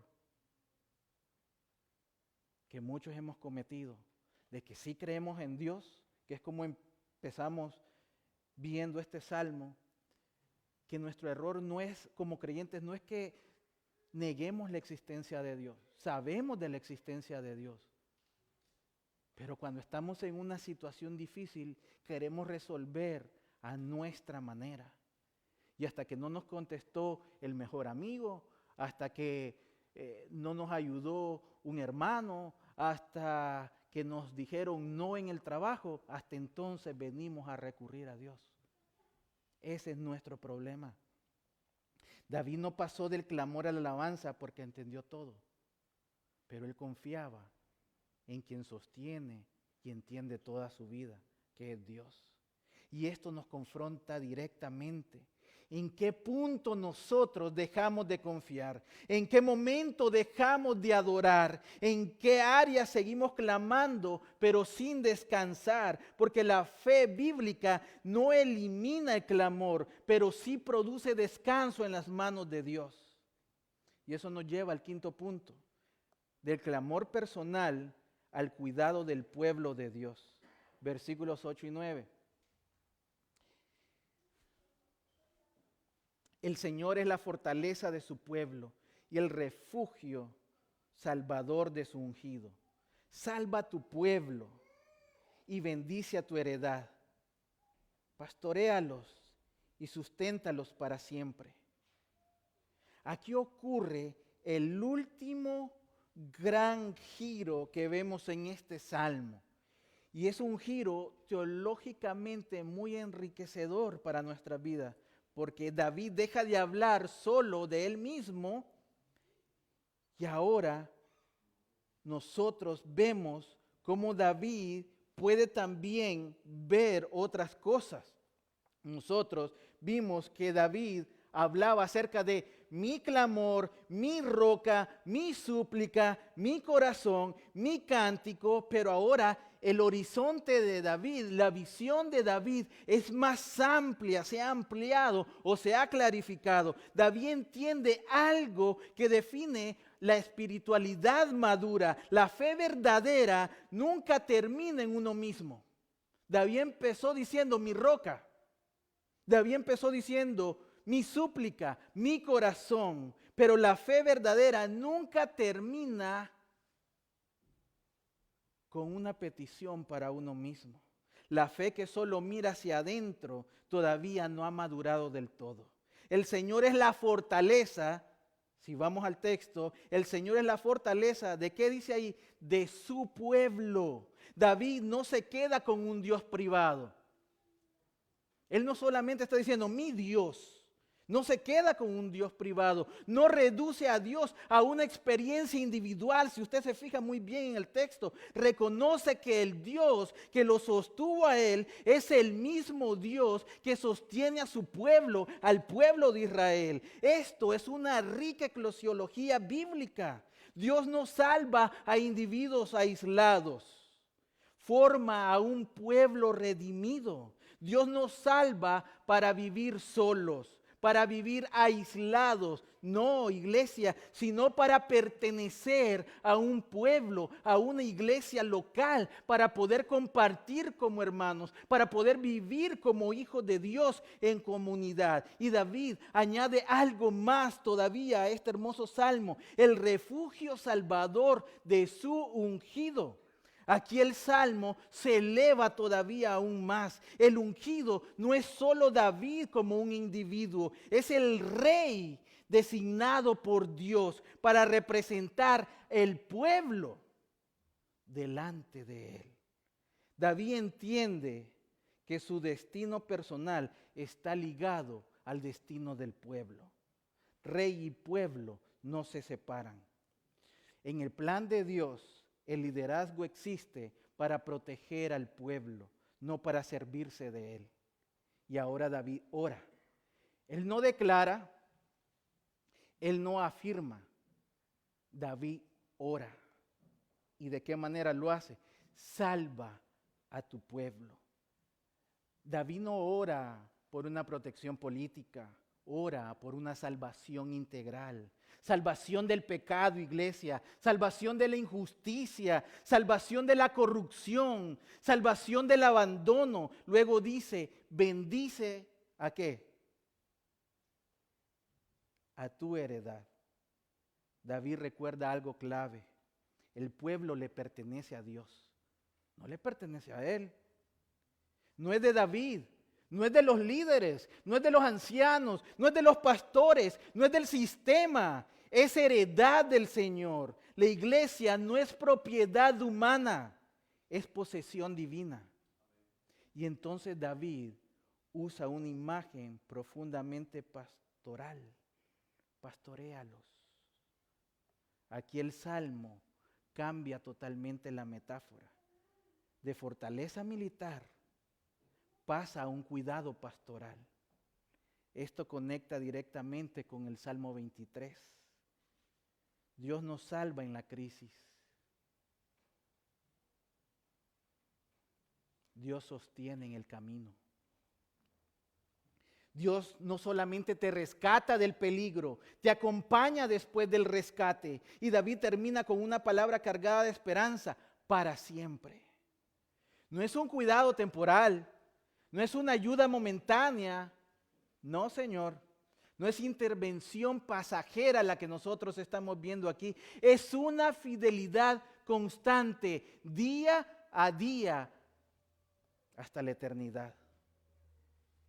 que muchos hemos cometido, de que sí creemos en Dios, que es como empezamos viendo este salmo, que nuestro error no es, como creyentes, no es que neguemos la existencia de Dios. Sabemos de la existencia de Dios. Pero cuando estamos en una situación difícil, queremos resolver a nuestra manera. Y hasta que no nos contestó el mejor amigo, hasta que no nos ayudó un hermano, hasta que nos dijeron no en el trabajo, hasta entonces venimos a recurrir a Dios. Ese es nuestro problema. David no pasó del clamor a la alabanza porque entendió todo, pero él confiaba en quien sostiene y entiende toda su vida, que es Dios. Y esto nos confronta directamente. ¿En qué punto nosotros dejamos de confiar? ¿En qué momento dejamos de adorar? ¿En qué área seguimos clamando pero sin descansar? Porque la fe bíblica no elimina el clamor, pero sí produce descanso en las manos de Dios. Y eso nos lleva al quinto punto, del clamor personal al cuidado del pueblo de Dios. Versículos 8 y 9. El Señor es la fortaleza de su pueblo y el refugio salvador de su ungido. Salva a tu pueblo y bendice a tu heredad. Pastoréalos y susténtalos para siempre. Aquí ocurre el último gran giro que vemos en este salmo. Y es un giro teológicamente muy enriquecedor para nuestra vida. Porque David deja de hablar solo de él mismo y ahora nosotros vemos cómo David puede también ver otras cosas. Nosotros vimos que David hablaba acerca de mi clamor, mi roca, mi súplica, mi corazón, mi cántico, pero ahora el horizonte de David, la visión de David es más amplia, se ha ampliado o se ha clarificado. David entiende algo que define la espiritualidad madura. La fe verdadera nunca termina en uno mismo. David empezó diciendo mi roca. David empezó diciendo mi súplica, mi corazón. Pero la fe verdadera nunca termina con una petición para uno mismo. La fe que solo mira hacia adentro todavía no ha madurado del todo. El Señor es la fortaleza, si vamos al texto, el Señor es la fortaleza, ¿de qué dice ahí? De su pueblo. David no se queda con un Dios privado. Él no solamente está diciendo mi Dios. No se queda con un Dios privado, no reduce a Dios a una experiencia individual. Si usted se fija muy bien en el texto, reconoce que el Dios que lo sostuvo a él es el mismo Dios que sostiene a su pueblo, al pueblo de Israel. Esto es una rica eclesiología bíblica. Dios no salva a individuos aislados, forma a un pueblo redimido. Dios nos salva para vivir solos, para vivir aislados, no iglesia, sino para pertenecer a un pueblo, a una iglesia local, para poder compartir como hermanos, para poder vivir como hijos de Dios en comunidad. Y David añade algo más todavía a este hermoso salmo, el refugio salvador de su ungido. Aquí el salmo se eleva todavía aún más. El ungido no es solo David como un individuo, es el rey designado por Dios para representar el pueblo delante de él. David entiende que su destino personal está ligado al destino del pueblo. Rey y pueblo no se separan. En el plan de Dios, el liderazgo existe para proteger al pueblo, no para servirse de él. Y ahora David ora. Él no declara, él no afirma. David ora. ¿Y de qué manera lo hace? Salva a tu pueblo. David no ora por una protección política, ora por una salvación integral. Salvación del pecado, iglesia. Salvación de la injusticia. Salvación de la corrupción. Salvación del abandono. Luego dice, bendice ¿a qué? A tu heredad. David recuerda algo clave. El pueblo le pertenece a Dios. No le pertenece a él. No es de David. No es de los líderes, no es de los ancianos, no es de los pastores, no es del sistema. Es heredad del Señor. La iglesia no es propiedad humana, es posesión divina. Y entonces David usa una imagen profundamente pastoral. Pastoréalos. Aquí el salmo cambia totalmente la metáfora. De fortaleza militar pasa a un cuidado pastoral. Esto conecta directamente con el Salmo 23. Dios nos salva en la crisis. Dios sostiene en el camino. Dios no solamente te rescata del peligro, te acompaña después del rescate. Y David termina con una palabra cargada de esperanza, para siempre. No es un cuidado temporal. No es una ayuda momentánea, no, Señor. No es intervención pasajera la que nosotros estamos viendo aquí. Es una fidelidad constante, día a día, hasta la eternidad.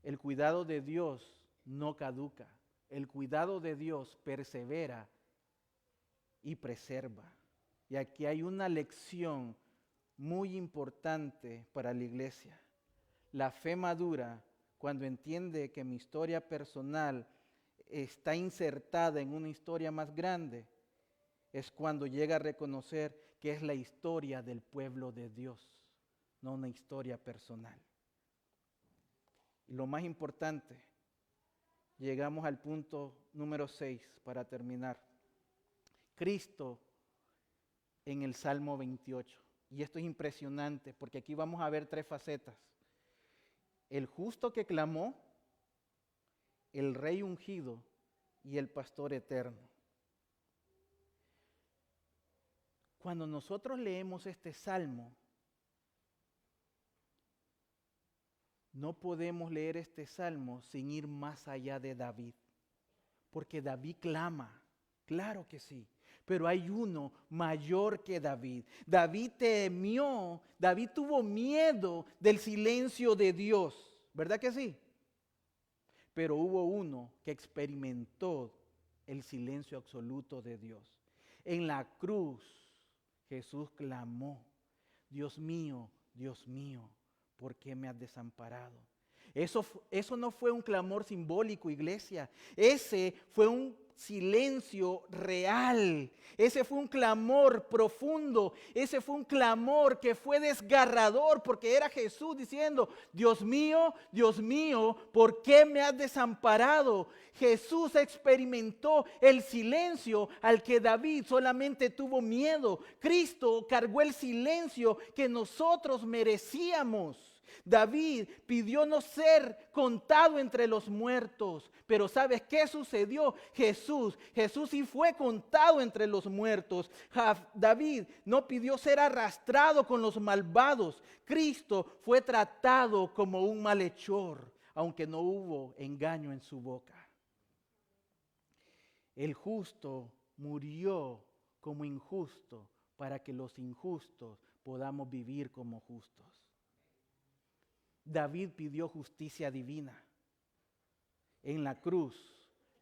El cuidado de Dios no caduca. El cuidado de Dios persevera y preserva. Y aquí hay una lección muy importante para la iglesia. La fe madura, cuando entiende que mi historia personal está insertada en una historia más grande, es cuando llega a reconocer que es la historia del pueblo de Dios, no una historia personal. Y lo más importante, llegamos al punto número 6 para terminar. Cristo en el Salmo 28. y esto es impresionante, porque aquí vamos a ver tres facetas. El justo que clamó, el rey ungido y el pastor eterno. Cuando nosotros leemos este salmo, no podemos leer este salmo sin ir más allá de David, porque David clama, claro que sí, pero hay uno mayor que David. David temió, David tuvo miedo del silencio de Dios, ¿verdad que sí? Pero hubo uno que experimentó el silencio absoluto de Dios. En la cruz, Jesús clamó, Dios mío, ¿por qué me has desamparado? Eso no fue un clamor simbólico, iglesia. Ese fue un silencio real. Ese fue un clamor profundo. Ese fue un clamor que fue desgarrador, porque era Jesús diciendo, Dios mío, ¿por qué me has desamparado? Jesús experimentó el silencio al que David solamente tuvo miedo. Cristo cargó el silencio que nosotros merecíamos. David pidió no ser contado entre los muertos, pero ¿sabes qué sucedió? Jesús sí fue contado entre los muertos. David no pidió ser arrastrado con los malvados. Cristo fue tratado como un malhechor, aunque no hubo engaño en su boca. El justo murió como injusto para que los injustos podamos vivir como justos. David pidió justicia divina. En la cruz,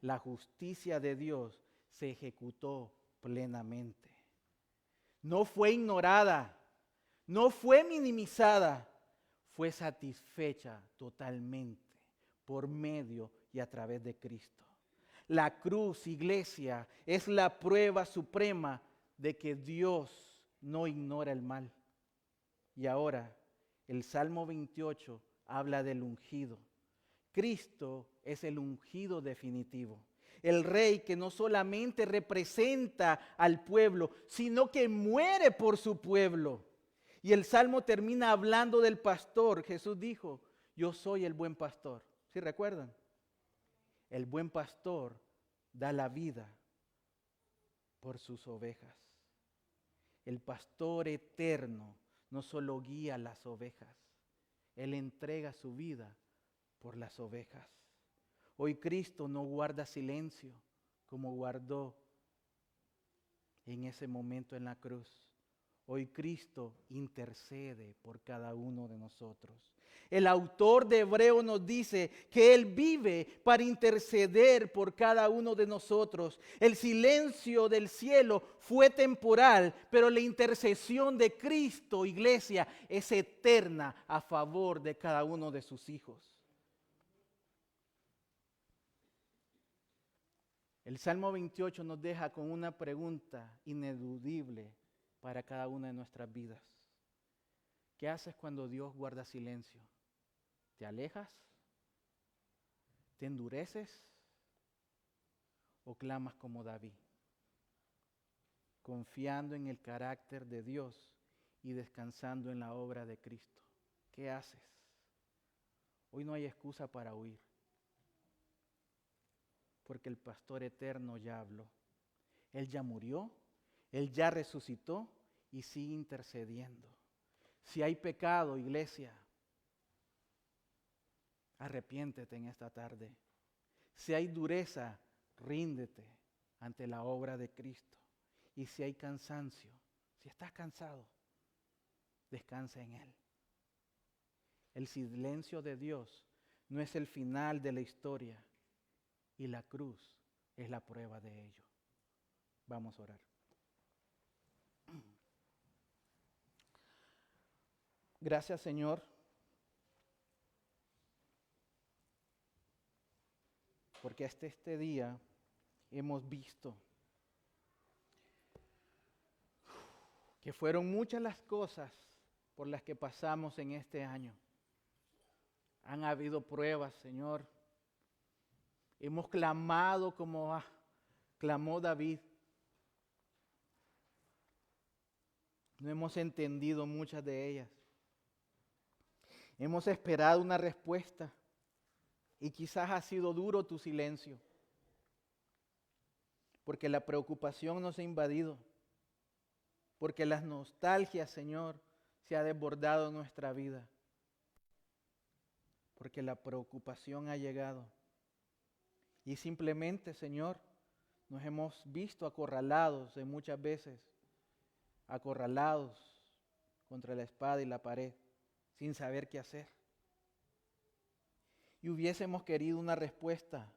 la justicia de Dios se ejecutó plenamente. No fue ignorada, no fue minimizada, fue satisfecha totalmente por medio y a través de Cristo. La cruz, iglesia, es la prueba suprema de que Dios no ignora el mal. Y ahora, el Salmo 28 habla del ungido. Cristo es el ungido definitivo. El rey que no solamente representa al pueblo, sino que muere por su pueblo. Y el Salmo termina hablando del pastor. Jesús dijo, yo soy el buen pastor. ¿Sí recuerdan? El buen pastor da la vida por sus ovejas. El pastor eterno no solo guía las ovejas, Él entrega su vida por las ovejas. Hoy Cristo no guarda silencio como guardó en ese momento en la cruz. Hoy Cristo intercede por cada uno de nosotros. El autor de Hebreos nos dice que Él vive para interceder por cada uno de nosotros. El silencio del cielo fue temporal, pero la intercesión de Cristo, iglesia, es eterna a favor de cada uno de sus hijos. El Salmo 28 nos deja con una pregunta ineludible para cada una de nuestras vidas. ¿Qué haces cuando Dios guarda silencio? ¿Te alejas? ¿Te endureces? ¿O clamas como David? Confiando en el carácter de Dios y descansando en la obra de Cristo. ¿Qué haces? Hoy no hay excusa para huir, porque el pastor eterno ya habló. Él ya murió, Él ya resucitó y sigue intercediendo. Si hay pecado, iglesia, arrepiéntete en esta tarde. Si hay dureza, ríndete ante la obra de Cristo. Y si hay cansancio, si estás cansado, descansa en Él. El silencio de Dios no es el final de la historia y la cruz es la prueba de ello. Vamos a orar. Gracias, Señor, porque hasta este día hemos visto que fueron muchas las cosas por las que pasamos en este año. Han habido pruebas, Señor. Hemos clamado como clamó David. No hemos entendido muchas de ellas. Hemos esperado una respuesta y quizás ha sido duro tu silencio, porque la preocupación nos ha invadido, porque la nostalgia, Señor, se ha desbordado en nuestra vida, porque la preocupación ha llegado. Y simplemente, Señor, nos hemos visto acorralados de muchas veces, acorralados contra la espada y la pared, sin saber qué hacer. Y hubiésemos querido una respuesta,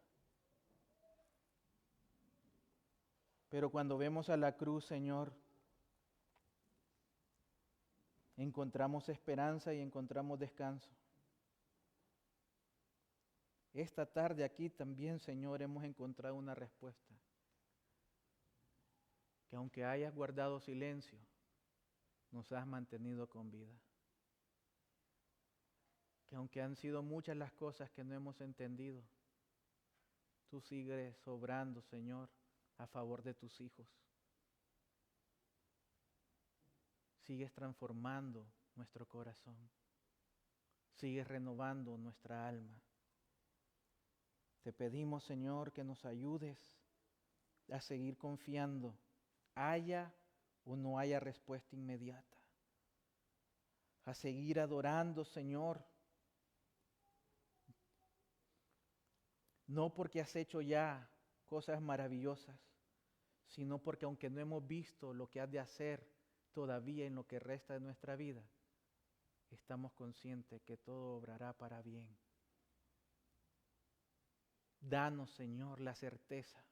pero cuando vemos a la cruz, Señor, encontramos esperanza y encontramos descanso. Esta tarde aquí también, Señor, hemos encontrado una respuesta. Que aunque hayas guardado silencio, nos has mantenido con vida. Que aunque han sido muchas las cosas que no hemos entendido, tú sigues obrando, Señor, a favor de tus hijos. Sigues transformando nuestro corazón. Sigues renovando nuestra alma. Te pedimos, Señor, que nos ayudes a seguir confiando, haya o no haya respuesta inmediata. A seguir adorando, Señor, no porque has hecho ya cosas maravillosas, sino porque aunque no hemos visto lo que has de hacer todavía en lo que resta de nuestra vida, estamos conscientes que todo obrará para bien. Danos, Señor, la certeza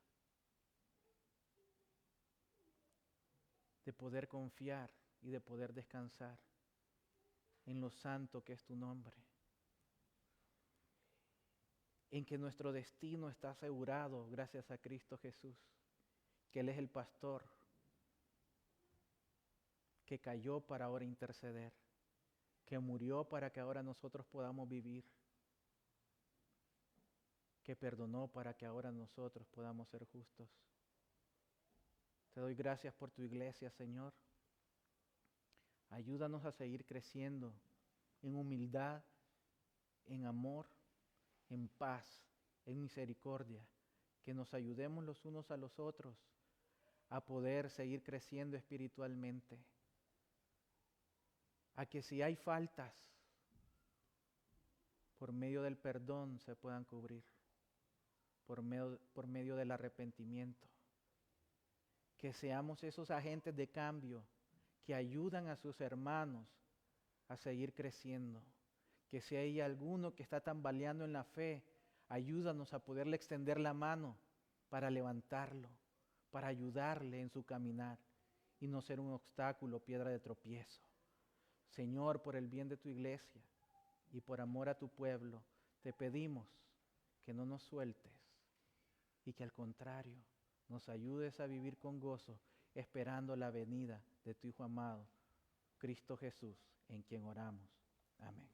de poder confiar y de poder descansar en lo santo que es tu nombre, en que nuestro destino está asegurado gracias a Cristo Jesús, que Él es el pastor, que cayó para ahora interceder, que murió para que ahora nosotros podamos vivir, que perdonó para que ahora nosotros podamos ser justos. Te doy gracias por tu iglesia, Señor. Ayúdanos a seguir creciendo en humildad, en amor, en paz, en misericordia. Que nos ayudemos los unos a los otros a poder seguir creciendo espiritualmente. A que si hay faltas, por medio del perdón se puedan cubrir. Por medio del arrepentimiento. Que seamos esos agentes de cambio que ayudan a sus hermanos a seguir creciendo. Que si hay alguno que está tambaleando en la fe, ayúdanos a poderle extender la mano para levantarlo, para ayudarle en su caminar y no ser un obstáculo, piedra de tropiezo. Señor, por el bien de tu iglesia y por amor a tu pueblo, te pedimos que no nos sueltes y que al contrario nos ayudes a vivir con gozo, esperando la venida de tu Hijo amado, Cristo Jesús, en quien oramos. Amén.